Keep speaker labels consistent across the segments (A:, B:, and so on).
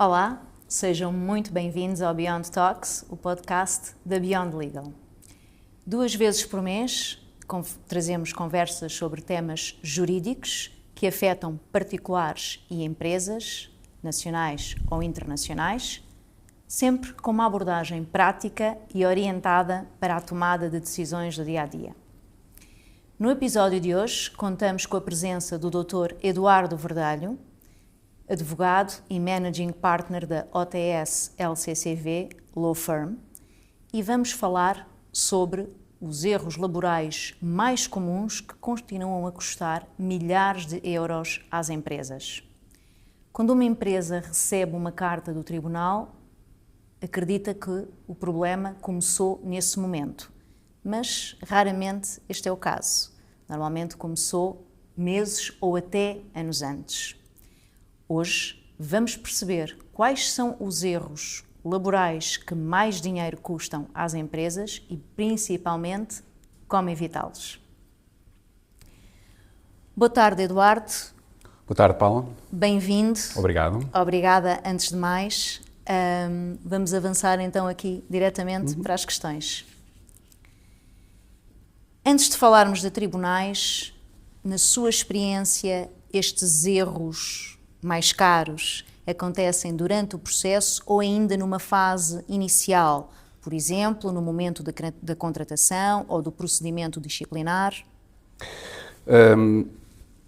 A: Olá, sejam muito bem-vindos ao Beyond Talks, o podcast da Beyond Legal. 2 vezes por mês trazemos conversas sobre temas jurídicos que afetam particulares e empresas, nacionais ou internacionais, sempre com uma abordagem prática e orientada para a tomada de decisões do dia-a-dia. No episódio de hoje, contamos com a presença do Dr. Eduardo Verdalho, advogado e Managing Partner da OTS LCCV Law Firm, e vamos falar sobre os erros laborais mais comuns que continuam a custar milhares de euros às empresas. Quando uma empresa recebe uma carta do tribunal, acredita que o problema começou nesse momento, mas raramente este é o caso. Normalmente começou meses ou até anos antes. Hoje vamos perceber quais são os erros laborais que mais dinheiro custam às empresas e, principalmente, como evitá-los. Boa tarde, Eduardo.
B: Boa tarde, Paula.
A: Bem-vindo.
B: Obrigado.
A: Obrigada, antes de mais. Vamos avançar então aqui diretamente para as questões. Antes de falarmos de tribunais, na sua experiência, estes erros mais caros acontecem durante o processo ou ainda numa fase inicial, por exemplo, no momento da contratação ou do procedimento disciplinar?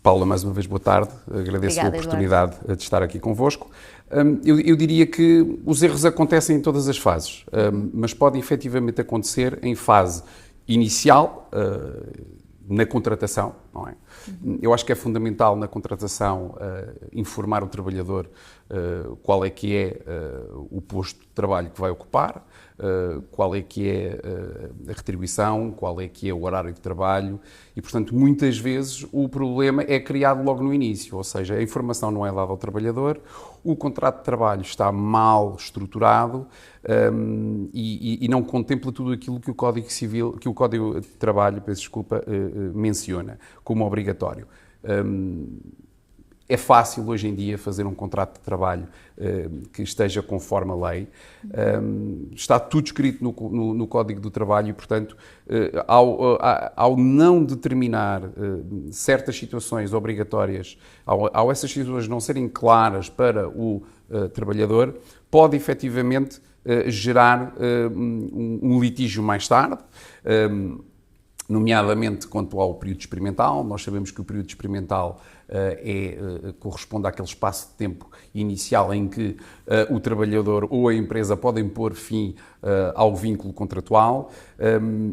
B: Paula, mais uma vez, boa tarde. Agradeço
A: Obrigada,
B: a oportunidade de estar aqui convosco. Eu diria que os erros acontecem em todas as fases, mas podem efetivamente acontecer em fase inicial, na contratação, não é? Eu acho que é fundamental na contratação informar o trabalhador qual é que é o posto de trabalho que vai ocupar, qual é que é a retribuição, qual é que é o horário de trabalho e, portanto, muitas vezes o problema é criado logo no início, ou seja, a informação não é dada ao trabalhador, o contrato de trabalho está mal estruturado e não contempla tudo aquilo que o Código Civil, que o Código de Trabalho, peço desculpa, menciona como obrigatório. É fácil hoje em dia fazer um contrato de trabalho que esteja conforme a lei. Está tudo escrito no Código do Trabalho e, portanto, ao não determinar certas situações obrigatórias, ao essas situações não serem claras para o trabalhador, pode efetivamente gerar um litígio mais tarde, nomeadamente quanto ao período experimental. Nós sabemos que o período experimental corresponde àquele espaço de tempo inicial em que o trabalhador ou a empresa podem pôr fim ao vínculo contratual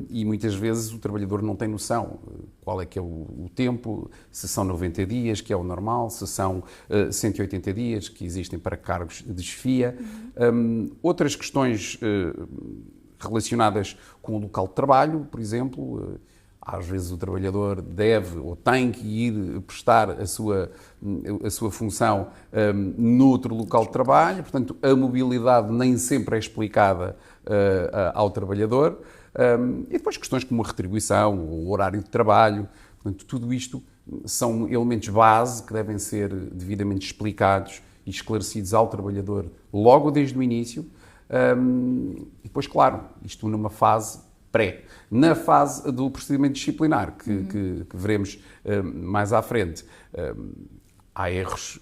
B: e muitas vezes o trabalhador não tem noção qual é que é o tempo, se são 90 dias, que é o normal, se são 180 dias, que existem para cargos de chefia. Outras questões relacionadas com o local de trabalho, por exemplo, às vezes o trabalhador deve ou tem que ir prestar a sua função noutro local de trabalho, portanto a mobilidade nem sempre é explicada ao trabalhador, e depois questões como a retribuição, o horário de trabalho, portanto tudo isto são elementos base que devem ser devidamente explicados e esclarecidos ao trabalhador logo desde o início. E depois, claro, isto numa fase pré. Na fase do procedimento disciplinar, que veremos mais à frente, há erros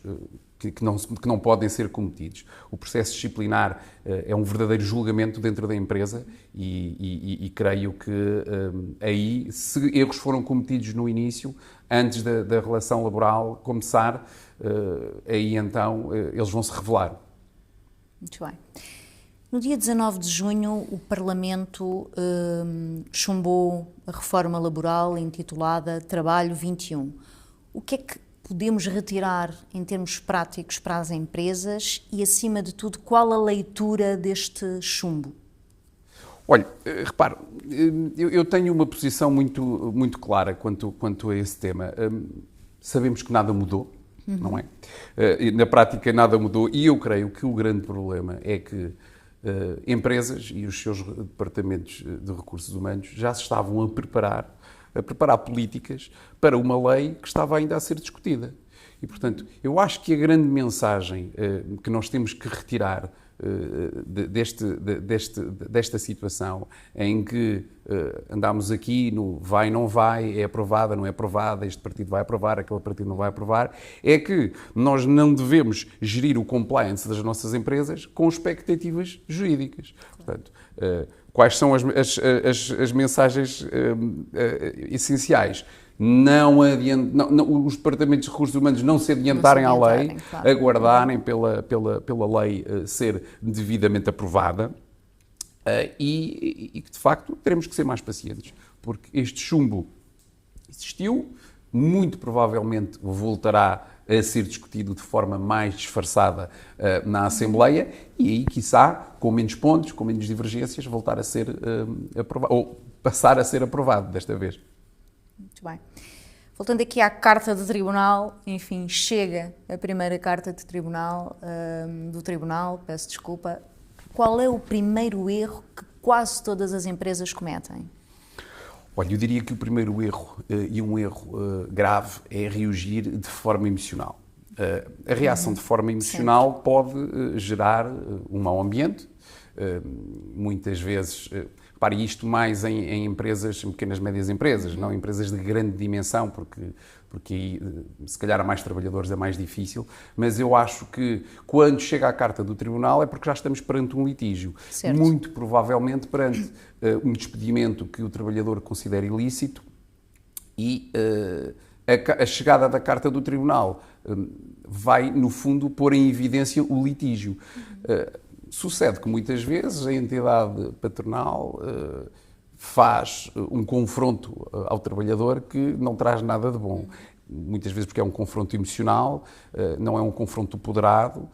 B: que não podem ser cometidos. O processo disciplinar é um verdadeiro julgamento dentro da empresa e creio que aí, se erros foram cometidos no início, antes da relação laboral começar, aí então eles vão se revelar.
A: Muito bem. No dia 19 de junho, o Parlamento chumbou a reforma laboral intitulada Trabalho 21. O que é que podemos retirar em termos práticos para as empresas e, acima de tudo, qual a leitura deste chumbo?
B: Olha, repare, eu tenho uma posição muito clara quanto a esse tema. Sabemos que nada mudou, não é? Na prática nada mudou e eu creio que o grande problema é que empresas e os seus departamentos de recursos humanos já se estavam a preparar políticas para uma lei que estava ainda a ser discutida. E, portanto, eu acho que a grande mensagem que nós temos que retirar desta situação em que andamos aqui no vai, não vai, é aprovada, não é aprovada, este partido vai aprovar, aquele partido não vai aprovar, é que nós não devemos gerir o compliance das nossas empresas com expectativas jurídicas. Portanto, quais são as mensagens essenciais? Os departamentos de recursos humanos não se adiantarem à lei, claro, aguardarem pela lei ser devidamente aprovada e que, de facto, teremos que ser mais pacientes, porque este chumbo existiu, muito provavelmente voltará a ser discutido de forma mais disfarçada na Assembleia e aí, quiçá, com menos pontos, com menos divergências, voltar a ser aprovado, ou passar a ser aprovado desta vez.
A: Muito bem. Voltando aqui à carta de tribunal, enfim, chega a primeira carta de tribunal, do tribunal, peço desculpa. Qual é o primeiro erro que quase todas as empresas cometem?
B: Olha, eu diria que o primeiro erro, e um erro grave, é reagir de forma emocional. A reação de forma emocional pode gerar um mau ambiente, muitas vezes... Repare, isto mais em empresas, em pequenas e médias empresas, não empresas de grande dimensão, porque aí, se calhar, a mais trabalhadores é mais difícil, mas eu acho que quando chega à carta do tribunal é porque já estamos perante um litígio. Certo. Muito provavelmente perante um despedimento que o trabalhador considera ilícito e a chegada da carta do tribunal vai, no fundo, pôr em evidência o litígio. Sucede que muitas vezes a entidade patronal faz um confronto ao trabalhador que não traz nada de bom. Muitas vezes porque é um confronto emocional, não é um confronto poderado.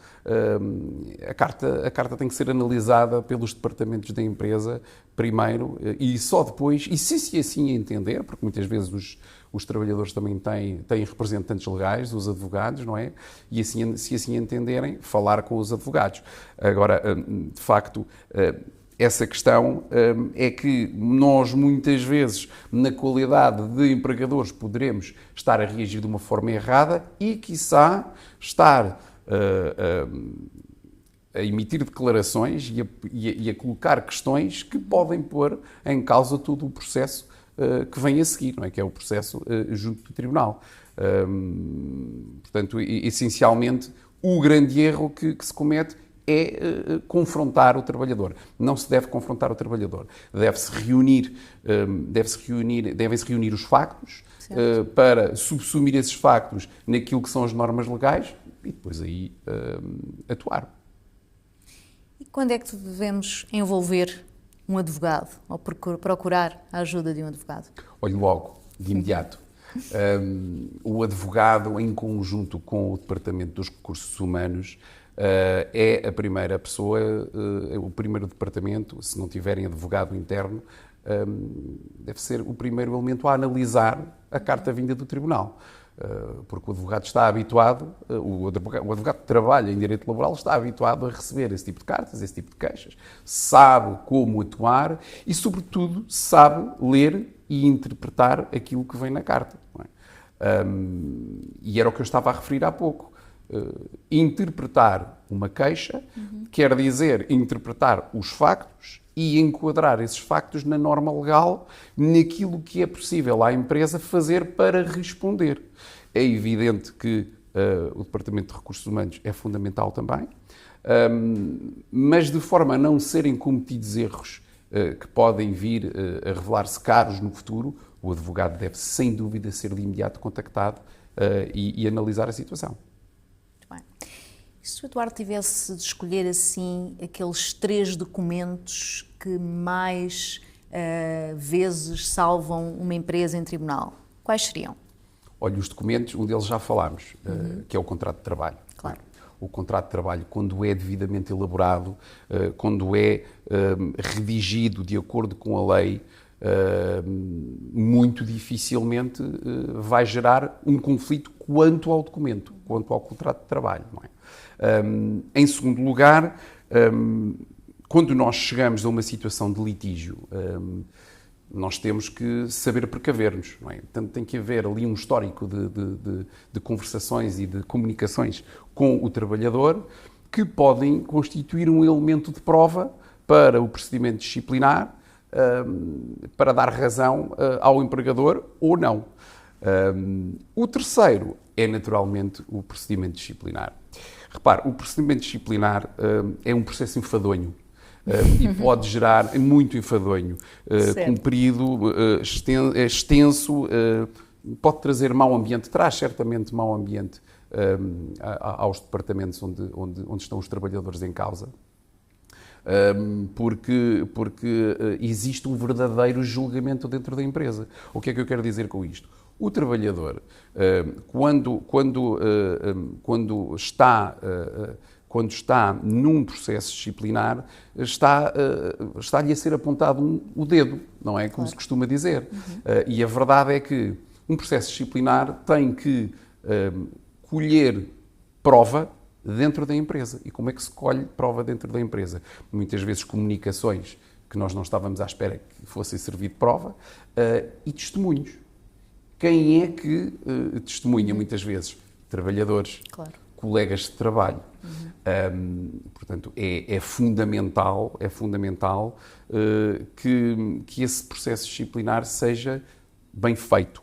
B: A carta tem que ser analisada pelos departamentos da empresa primeiro e só depois, e se assim entender, porque muitas vezes os trabalhadores também têm representantes legais, os advogados, não é? E assim, se assim entenderem, falar com os advogados. Agora, de facto, essa questão é que nós, muitas vezes, na qualidade de empregadores, poderemos estar a reagir de uma forma errada e, quiçá, estar a emitir declarações e a colocar questões que podem pôr em causa todo o processo que vem a seguir, não é? Que é o processo junto do tribunal. Portanto, essencialmente, o grande erro que se comete é confrontar o trabalhador. Não se deve confrontar o trabalhador. Devem-se reunir os factos para subsumir esses factos naquilo que são as normas legais e depois aí atuar.
A: E quando é que devemos envolver um advogado ou procurar a ajuda de um advogado?
B: Olhe, logo, de imediato. O advogado, em conjunto com o Departamento dos Recursos Humanos, é a primeira pessoa, o primeiro departamento, se não tiverem advogado interno, deve ser o primeiro elemento a analisar a carta vinda do tribunal. Porque o advogado está habituado, o advogado que trabalha em direito laboral está habituado a receber esse tipo de cartas, esse tipo de queixas, sabe como atuar e, sobretudo, sabe ler e interpretar aquilo que vem na carta. Não é? E era o que eu estava a referir há pouco. Interpretar uma queixa quer dizer interpretar os factos e enquadrar esses factos na norma legal, naquilo que é possível à empresa fazer para responder. É evidente que o Departamento de Recursos Humanos é fundamental também, mas de forma a não serem cometidos erros que podem vir a revelar-se caros no futuro, o advogado deve, sem dúvida, ser de imediato contactado e analisar a situação.
A: Muito bem. E se o Eduardo tivesse de escolher assim aqueles 3 documentos que mais vezes salvam uma empresa em tribunal, quais seriam?
B: Olha, os documentos, um deles já falámos, que é o contrato de trabalho.
A: Claro.
B: O contrato de trabalho, quando é devidamente elaborado, quando é redigido de acordo com a lei, muito dificilmente vai gerar um conflito quanto ao documento, quanto ao contrato de trabalho. Não é? Em segundo lugar, quando nós chegamos a uma situação de litígio, nós temos que saber precaver-nos, não é? Portanto, tem que haver ali um histórico de conversações e de comunicações com o trabalhador que podem constituir um elemento de prova para o procedimento disciplinar, para dar razão ao empregador ou não. O terceiro é naturalmente o procedimento disciplinar. Repare, o procedimento disciplinar é um processo enfadonho. E pode gerar muito enfadonho, comprido, extenso, pode trazer mau ambiente, traz certamente mau ambiente aos departamentos onde estão os trabalhadores em causa, porque existe um verdadeiro julgamento dentro da empresa. O que é que eu quero dizer com isto? O trabalhador, quando está num processo disciplinar, está-lhe a ser apontado o dedo, não é? Como se costuma dizer. E a verdade é que um processo disciplinar tem que colher prova dentro da empresa. E como é que se colhe prova dentro da empresa? Muitas vezes comunicações que nós não estávamos à espera que fossem servir de prova e testemunhos. Quem é que testemunha muitas vezes? Trabalhadores.
A: Claro.
B: Colegas de trabalho. Portanto, é fundamental que esse processo disciplinar seja bem feito.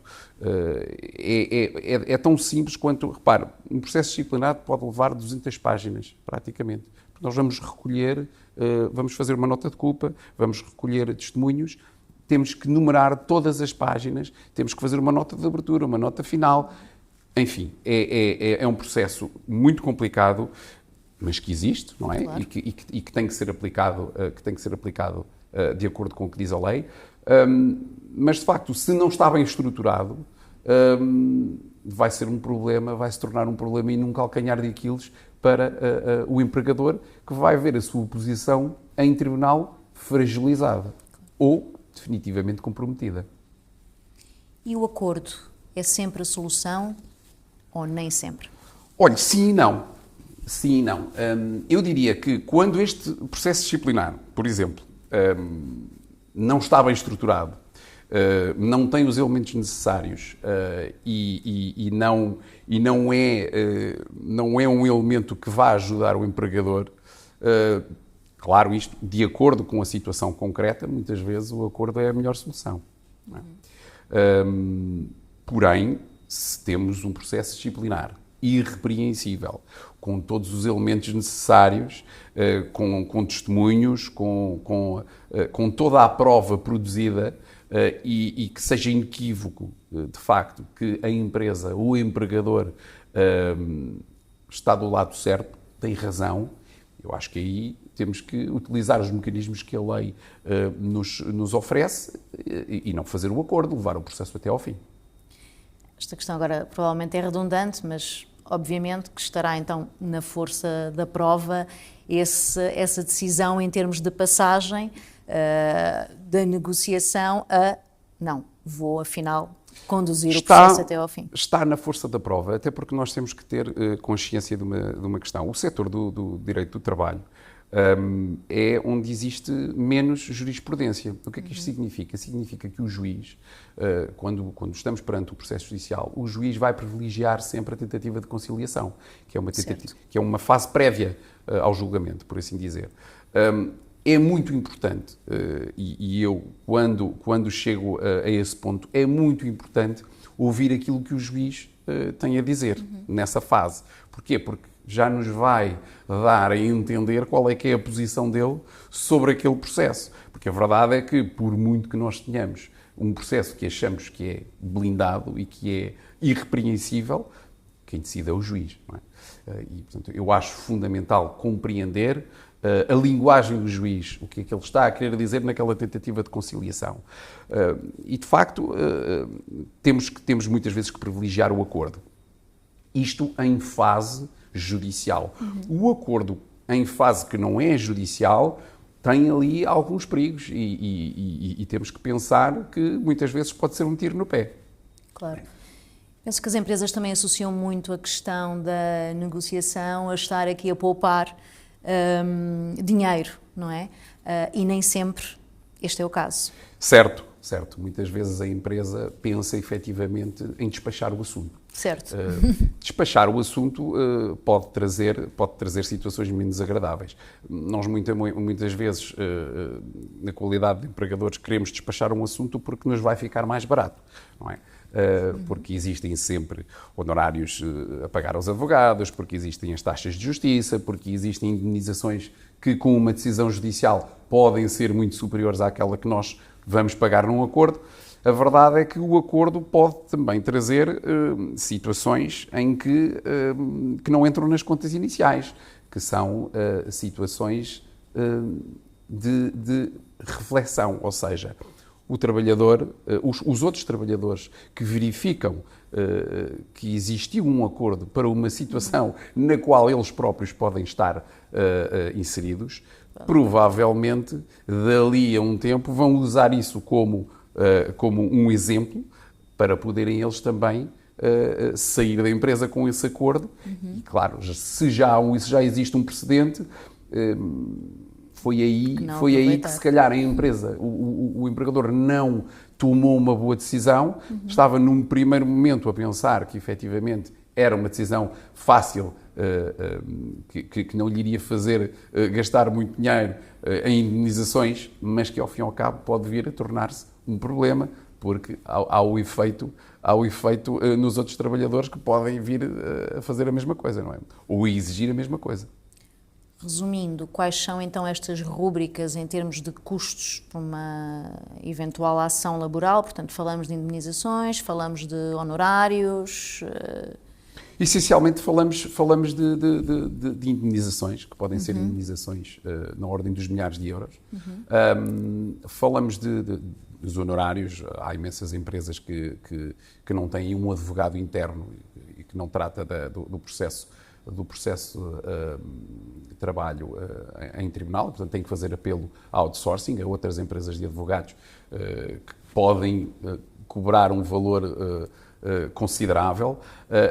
B: É tão simples quanto, repare, um processo disciplinar pode levar 200 páginas, praticamente. Nós vamos recolher, vamos fazer uma nota de culpa, vamos recolher testemunhos, temos que numerar todas as páginas, temos que fazer uma nota de abertura, uma nota final. Enfim, é um processo muito complicado, mas que existe, não é? Claro. E que tem que ser aplicado, de acordo com o que diz a lei. Mas, de facto, se não está bem estruturado, vai ser um problema, vai se tornar um problema e num calcanhar de Aquiles para o empregador, que vai ver a sua posição em tribunal fragilizada ou definitivamente comprometida.
A: E o acordo é sempre a solução ou nem sempre?
B: Olha, sim e não. Sim e não. Eu diria que quando este processo disciplinar, por exemplo, não está bem estruturado, não tem os elementos necessários e não é um elemento que vá ajudar o empregador, claro, isto de acordo com a situação concreta, muitas vezes o acordo é a melhor solução. Não é? Porém, se temos um processo disciplinar irrepreensível, com todos os elementos necessários, com testemunhos, com toda a prova produzida e que seja inequívoco, de facto, que a empresa, o empregador, está do lado certo, tem razão, eu acho que aí temos que utilizar os mecanismos que a lei nos oferece e não fazer o acordo, levar o processo até ao fim.
A: Esta questão agora provavelmente é redundante, mas obviamente que estará então na força da prova essa decisão em termos de passagem da negociação a não, vou afinal conduzir o processo até ao fim.
B: Está na força da prova, até porque nós temos que ter consciência de uma questão. O setor do direito do trabalho é onde existe menos jurisprudência. O que é que isto significa? Significa que o juiz, quando estamos perante o processo judicial, o juiz vai privilegiar sempre a tentativa de conciliação, que é uma fase prévia ao julgamento, por assim dizer. É muito importante, e eu, quando chego a esse ponto, é muito importante ouvir aquilo que o juiz tem a dizer nessa fase. Porquê? Porque já nos vai dar a entender qual é que é a posição dele sobre aquele processo. Porque a verdade é que, por muito que nós tenhamos um processo que achamos que é blindado e que é irrepreensível, quem decide é o juiz. Não é? E, portanto, eu acho fundamental compreender a linguagem do juiz, o que é que ele está a querer dizer naquela tentativa de conciliação. E, de facto, temos muitas vezes que privilegiar o acordo. Isto em fase judicial. O acordo em fase que não é judicial tem ali alguns perigos e temos que pensar que muitas vezes pode ser um tiro no pé.
A: Claro. Penso que as empresas também associam muito a questão da negociação a estar aqui a poupar dinheiro, não é? E nem sempre este é o caso.
B: Certo. certo? Muitas vezes a empresa pensa efetivamente em despachar o assunto.
A: Certo.
B: Despachar o assunto pode trazer situações menos agradáveis. Nós muitas vezes, na qualidade de empregadores, queremos despachar um assunto porque nos vai ficar mais barato, não é? Porque existem sempre honorários a pagar aos advogados, porque existem as taxas de justiça, porque existem indemnizações que com uma decisão judicial podem ser muito superiores àquela que nós vamos pagar num acordo. A verdade é que o acordo pode também trazer situações em que não entram nas contas iniciais, que são situações de reflexão, ou seja, o trabalhador, os outros trabalhadores que verificam que existiu um acordo para uma situação na qual eles próprios podem estar inseridos, provavelmente dali a um tempo vão usar isso como um exemplo para poderem eles também sair da empresa com esse acordo. E claro, se já existe um precedente, foi aí que se calhar a empresa, o empregador não tomou uma boa decisão, estava num primeiro momento a pensar que efetivamente era uma decisão fácil, que não lhe iria fazer gastar muito dinheiro em indemnizações, mas que ao fim e ao cabo pode vir a tornar-se um problema, porque há o efeito nos outros trabalhadores que podem vir a fazer a mesma coisa, não é? Ou a exigir a mesma coisa.
A: Resumindo, quais são então estas rúbricas em termos de custos para uma eventual ação laboral? Portanto, falamos de indemnizações, falamos de honorários.
B: Essencialmente falamos de indemnizações, que podem ser indemnizações na ordem dos milhares de euros. Falamos dos honorários. Há imensas empresas que não têm um advogado interno e que não trata do processo de trabalho em tribunal, portanto tem que fazer apelo ao outsourcing, a outras empresas de advogados que podem cobrar um valor considerável.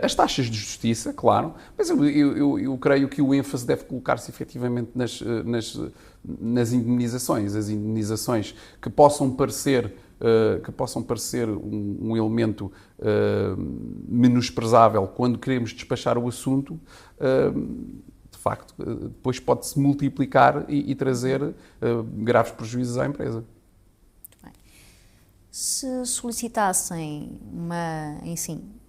B: As taxas de justiça, claro, mas eu creio que o ênfase deve colocar-se efetivamente nas indemnizações. As indemnizações que possam parecer um elemento menosprezável quando queremos despachar o assunto, de facto, depois pode-se multiplicar e trazer graves prejuízos à empresa.
A: Se solicitassem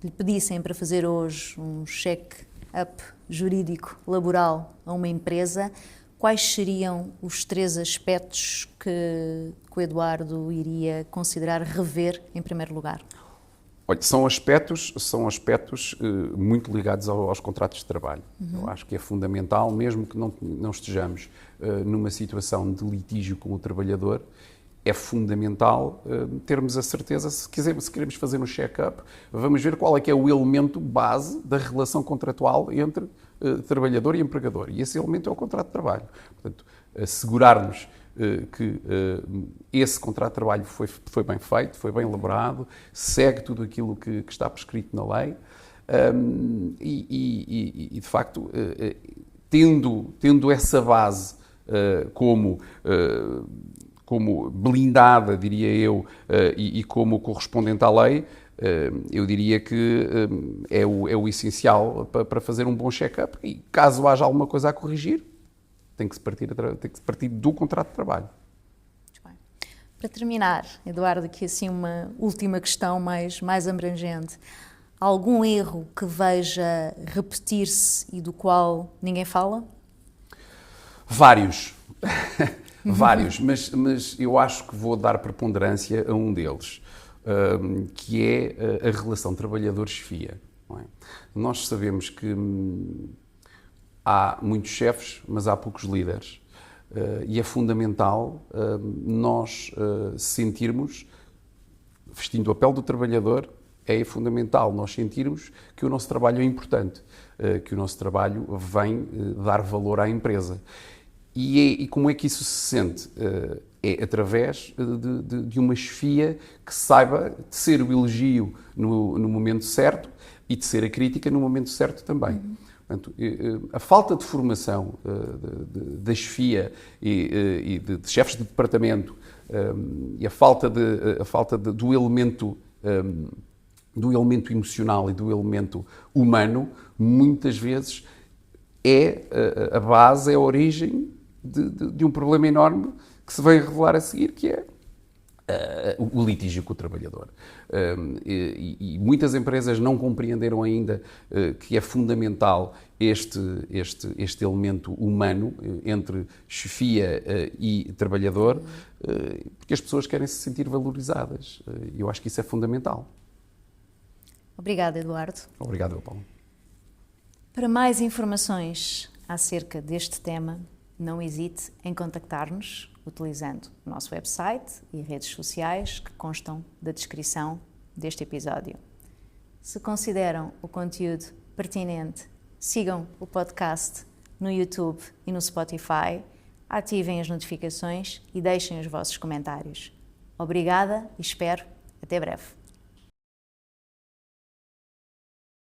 A: lhe pedissem para fazer hoje um check-up jurídico laboral a uma empresa, quais seriam os 3 aspectos que o Eduardo iria considerar rever em primeiro lugar?
B: Olha, são aspectos muito ligados aos contratos de trabalho. Eu acho que é fundamental, mesmo que não estejamos numa situação de litígio com o trabalhador, é fundamental termos a certeza, se queremos fazer um check-up, vamos ver qual é que é o elemento base da relação contratual entre trabalhador e empregador. E esse elemento é o contrato de trabalho. Portanto, assegurar-nos que esse contrato de trabalho foi bem feito, foi bem elaborado, segue tudo aquilo que está prescrito na lei e de facto, tendo essa base como blindada, diria eu, e como correspondente à lei, eu diria que é o essencial para fazer um bom check-up e caso haja alguma coisa a corrigir, tem que se partir do contrato de trabalho.
A: Muito bem. Para terminar, Eduardo, aqui assim uma última questão mais abrangente. Algum erro que veja repetir-se e do qual ninguém fala?
B: Vários. Vários, mas eu acho que vou dar preponderância a um deles, que é a relação trabalhador-chefia. Não é? Nós sabemos que há muitos chefes, mas há poucos líderes. E é fundamental nós sentirmos, vestindo o papel do trabalhador, é fundamental nós sentirmos que o nosso trabalho é importante, que o nosso trabalho vem dar valor à empresa. E como é que isso se sente? É através de uma chefia que saiba de ser o elogio no momento certo e de ser a crítica no momento certo também. Portanto, a falta de formação da chefia e de chefes de departamento e a falta do elemento emocional e do elemento humano, muitas vezes é a base, é a origem de um problema enorme que se vem a revelar a seguir, que é o litígio com o trabalhador. E muitas empresas não compreenderam ainda que é fundamental este elemento humano entre chefia e trabalhador, porque as pessoas querem se sentir valorizadas. E eu acho que isso é fundamental.
A: Obrigada, Eduardo.
B: Obrigado, Paulo.
A: Para mais informações acerca deste tema, não hesite em contactar-nos utilizando o nosso website e redes sociais que constam da descrição deste episódio. Se consideram o conteúdo pertinente, sigam o podcast no YouTube e no Spotify, ativem as notificações e deixem os vossos comentários. Obrigada e espero até breve.